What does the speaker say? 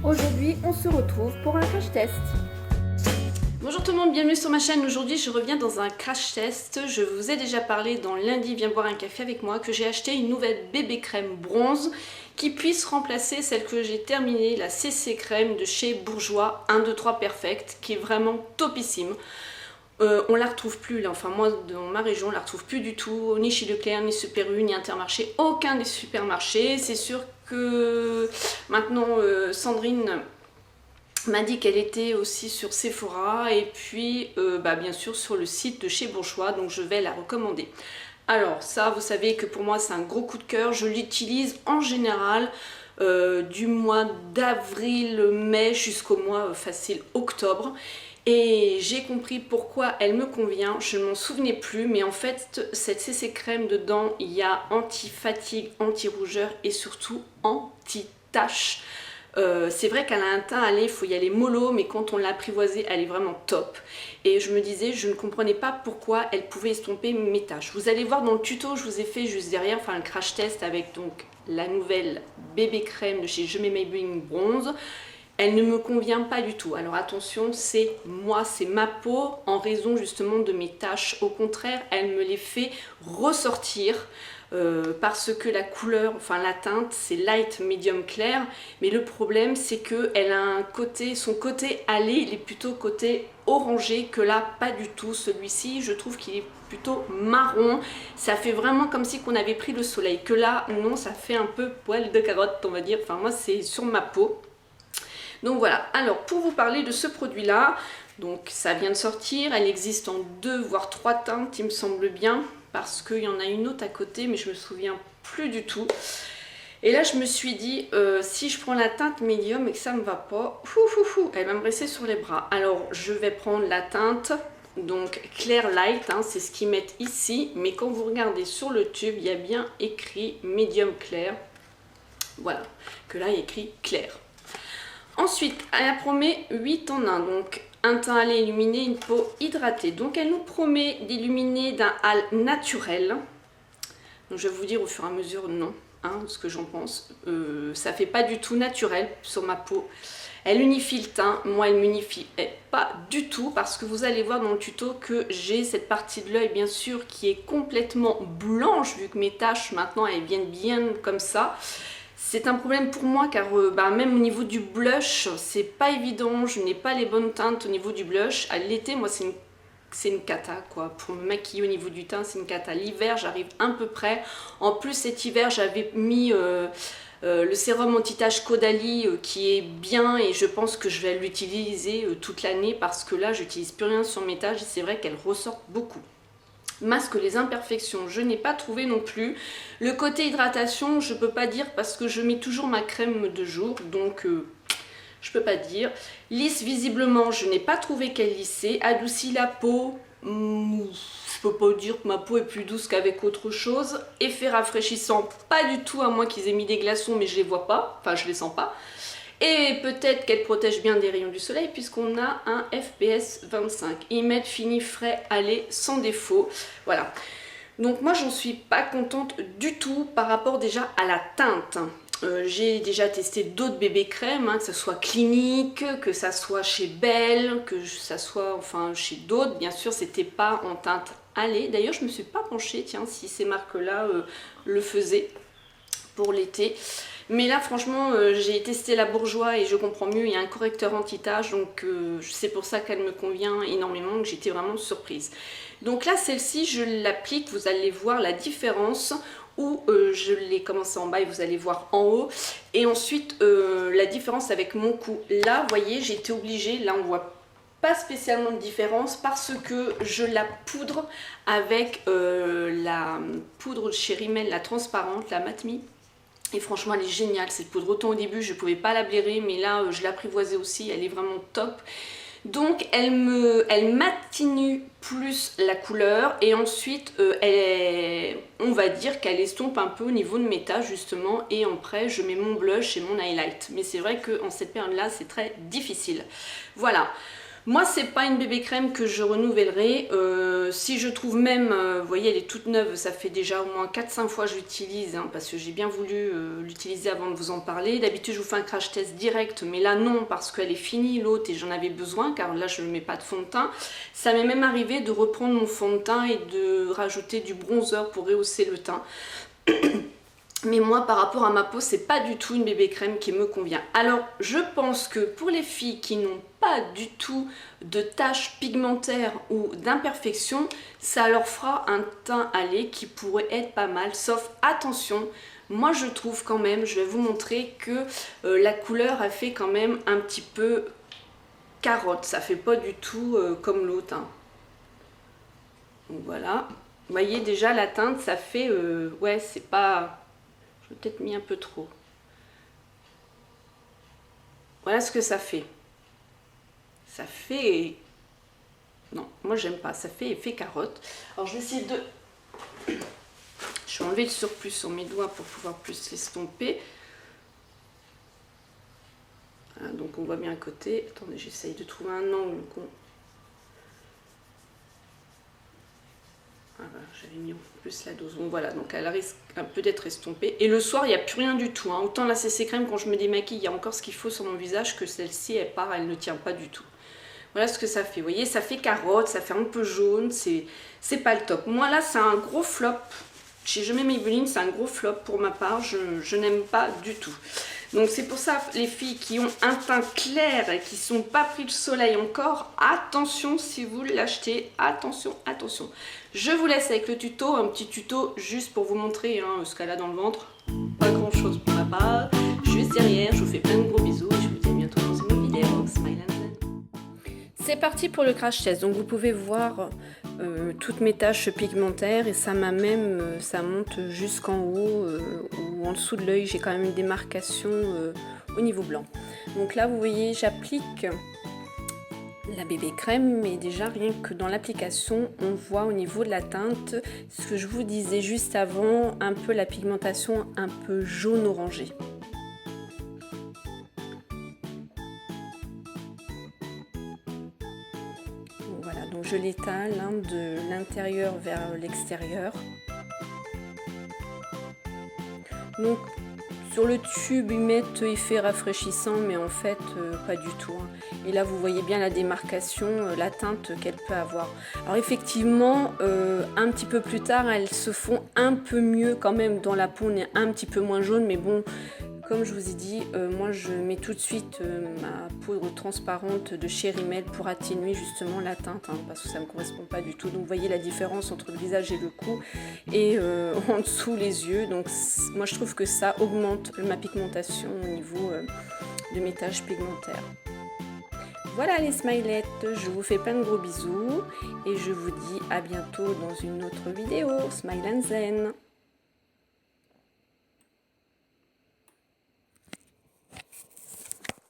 Aujourd'hui, on se retrouve pour un crash test. Bonjour tout le monde, bienvenue sur ma chaîne. Aujourd'hui, je reviens dans un crash test. Je vous ai déjà parlé dans lundi, viens boire un café avec moi, que j'ai acheté une nouvelle bébé crème bronze qui puisse remplacer celle que j'ai terminée, la CC crème de chez Bourjois 1, 2, 3 Perfect, qui est vraiment topissime. On la retrouve plus là, enfin moi dans ma région on la retrouve plus du tout, ni chez Leclerc, ni Super U, ni Intermarché, aucun des supermarchés. C'est sûr que maintenant Sandrine m'a dit qu'elle était aussi sur Sephora et puis bien sûr sur le site de chez Bourjois, donc je vais la recommander. Alors ça, vous savez que pour moi c'est un gros coup de cœur, je l'utilise en général du mois d'avril, mai jusqu'au mois facile octobre. Et j'ai compris pourquoi elle me convient, je ne m'en souvenais plus, mais en fait cette CC crème dedans, il y a anti-fatigue, anti-rougeur et surtout anti-tache. C'est vrai qu'elle a un teint, il faut y aller mollo, mais quand on l'a apprivoisée, elle est vraiment top. Et je me disais, je ne comprenais pas pourquoi elle pouvait estomper mes taches. Vous allez voir dans le tuto, je vous ai fait juste derrière, enfin un crash test avec donc la nouvelle bébé crème de chez Je mets Maybelline Bronze. Elle ne me convient pas du tout. Alors attention, c'est moi, c'est ma peau en raison justement de mes taches. Au contraire, elle me les fait ressortir parce que la couleur, enfin la teinte, c'est light, medium, clair. Mais le problème, c'est qu'elle a un côté, son côté allé, il est plutôt côté orangé que là, pas du tout. Celui-ci, je trouve qu'il est plutôt marron. Ça fait vraiment comme si qu'on avait pris le soleil. Que là, non, ça fait un peu poil de carotte, on va dire. Enfin, moi, c'est sur ma peau. Donc voilà, alors pour vous parler de ce produit là, donc ça vient de sortir, elle existe en 2 voire 3 teintes il me semble bien, parce qu'il y en a une autre à côté mais je me souviens plus du tout. Et là je me suis dit, si je prends la teinte médium et que ça me va pas, elle va me rester sur les bras. Alors je vais prendre la teinte, donc Clair Light, hein, c'est ce qu'ils mettent ici, mais quand vous regardez sur le tube, il y a bien écrit médium clair, voilà, que là il y a écrit clair. Ensuite, elle promet 8 en 1, donc un teint hâlé illuminé, une peau hydratée. Donc elle nous promet d'illuminer d'un hâle naturel. Donc je vais vous dire au fur et à mesure non, hein, ce que j'en pense. Ça fait pas du tout naturel sur ma peau. Elle unifie le teint, moi elle m'unifie pas du tout parce que vous allez voir dans le tuto que j'ai cette partie de l'œil bien sûr qui est complètement blanche vu que mes taches maintenant elles viennent bien comme ça. C'est un problème pour moi car même au niveau du blush, c'est pas évident, je n'ai pas les bonnes teintes au niveau du blush. À l'été, moi c'est une cata quoi. Pour me maquiller au niveau du teint, c'est une cata. L'hiver, j'arrive à peu près. En plus cet hiver, j'avais mis le sérum anti-tache Caudalie qui est bien et je pense que je vais l'utiliser toute l'année parce que là, j'utilise plus rien sur mes taches et c'est vrai qu'elles ressortent beaucoup. Masque les imperfections, je n'ai pas trouvé non plus. Le côté hydratation, je peux pas dire parce que je mets toujours ma crème de jour, donc je peux pas dire. Lisse, visiblement, je n'ai pas trouvé qu'elle lissait. Adoucit la peau, je peux pas dire que ma peau est plus douce qu'avec autre chose. Effet rafraîchissant, pas du tout, à moins qu'ils aient mis des glaçons, mais je les vois pas, enfin je les sens pas. Et peut-être qu'elle protège bien des rayons du soleil puisqu'on a un FPS 25. Ils mettent fini, frais, allez, sans défaut. Voilà. Donc moi j'en suis pas contente du tout par rapport déjà à la teinte. J'ai déjà testé d'autres bébés crèmes, hein, que ce soit Clinique, que ça soit chez Belle, que ça soit enfin chez d'autres. Bien sûr c'était pas en teinte allée. D'ailleurs je me suis pas penchée, tiens, si ces marques-là le faisaient pour l'été. Mais là franchement j'ai testé la Bourjois et je comprends mieux, il y a un correcteur anti-tache donc c'est pour ça qu'elle me convient énormément, que j'étais vraiment surprise. Donc là celle-ci je l'applique, vous allez voir la différence où je l'ai commencé en bas et vous allez voir en haut. Et ensuite la différence avec mon cou. Là vous voyez j'ai été obligée, là on voit pas spécialement de différence parce que je la poudre avec la poudre chez Rimmel, la transparente, la Matte Me. Et franchement elle est géniale cette poudre, autant au début je ne pouvais pas la blairer mais là je l'apprivoisais aussi, elle est vraiment top. Donc elle m'atténue plus la couleur et ensuite on va dire qu'elle estompe un peu au niveau de mes taches justement et après je mets mon blush et mon highlight. Mais c'est vrai qu'en cette période là c'est très difficile. Voilà. Moi, c'est pas une bébé crème que je renouvellerai. Si je trouve même, vous voyez, elle est toute neuve, ça fait déjà au moins 4-5 fois que je l'utilise, hein, parce que j'ai bien voulu l'utiliser avant de vous en parler. D'habitude, je vous fais un crash test direct, mais là non, parce qu'elle est finie l'autre et j'en avais besoin, car là, je ne mets pas de fond de teint. Ça m'est même arrivé de reprendre mon fond de teint et de rajouter du bronzer pour rehausser le teint. Mais moi, par rapport à ma peau, c'est pas du tout une bébé crème qui me convient. Alors, je pense que pour les filles qui n'ont pas du tout de taches pigmentaires ou d'imperfections, ça leur fera un teint à lait qui pourrait être pas mal. Sauf, attention, moi je trouve quand même, je vais vous montrer que la couleur a fait quand même un petit peu carotte. Ça fait pas du tout comme l'autre. Hein. Donc voilà. Vous voyez déjà la teinte, ça fait... ouais, c'est pas... J'ai peut-être mis un peu trop. Voilà ce que ça fait. Ça fait... Non, moi j'aime pas. Ça fait effet carotte. Alors je vais essayer de... Je vais enlever le surplus sur mes doigts pour pouvoir plus l'estomper. Voilà, donc on voit bien à côté. Attendez, j'essaye de trouver un angle. Ah bah, j'avais mis en plus la dose. Bon voilà, donc elle risque un peu d'être estompée. Et le soir, il n'y a plus rien du tout. Hein. Autant la CC crème, quand je me démaquille, il y a encore ce qu'il faut sur mon visage, que celle-ci, elle part, elle ne tient pas du tout. Voilà ce que ça fait. Vous voyez, ça fait carotte, ça fait un peu jaune, c'est pas le top. Moi là, c'est un gros flop. Chez Je mets Maybelline, c'est un gros flop pour ma part. Je n'aime pas du tout. Donc c'est pour ça, les filles qui ont un teint clair et qui ne sont pas pris le soleil encore, attention si vous l'achetez, attention, attention. Je vous laisse avec le tuto, un petit tuto juste pour vous montrer hein, ce qu'elle a dans le ventre. Pas grand chose pour ma part, juste derrière, je vous fais plein de gros bisous et je vous dis à bientôt dans une nouvelle vidéo. Smile and Zen. C'est parti pour le crash test, donc vous pouvez voir toutes mes taches pigmentaires et ça m'a même, ça monte jusqu'en haut ou en dessous de l'œil, j'ai quand même une démarcation au niveau blanc. Donc là vous voyez j'applique la bébé crème, mais déjà rien que dans l'application on voit au niveau de la teinte, ce que je vous disais juste avant, un peu la pigmentation un peu jaune orangé. Voilà, donc je l'étale hein, de l'intérieur vers l'extérieur. Donc sur le tube ils mettent effet rafraîchissant, mais en fait pas du tout. Hein. Et là vous voyez bien la démarcation, la teinte qu'elle peut avoir. Alors effectivement, un petit peu plus tard, elles se font un peu mieux quand même dans la peau, on est un petit peu moins jaune, mais bon. Comme je vous ai dit, moi je mets tout de suite ma poudre transparente de chez Rimmel pour atténuer justement la teinte, hein, parce que ça ne me correspond pas du tout. Donc vous voyez la différence entre le visage et le cou et en dessous les yeux. Donc moi je trouve que ça augmente ma pigmentation au niveau de mes taches pigmentaires. Voilà les smilettes, je vous fais plein de gros bisous et je vous dis à bientôt dans une autre vidéo. Smile and Zen.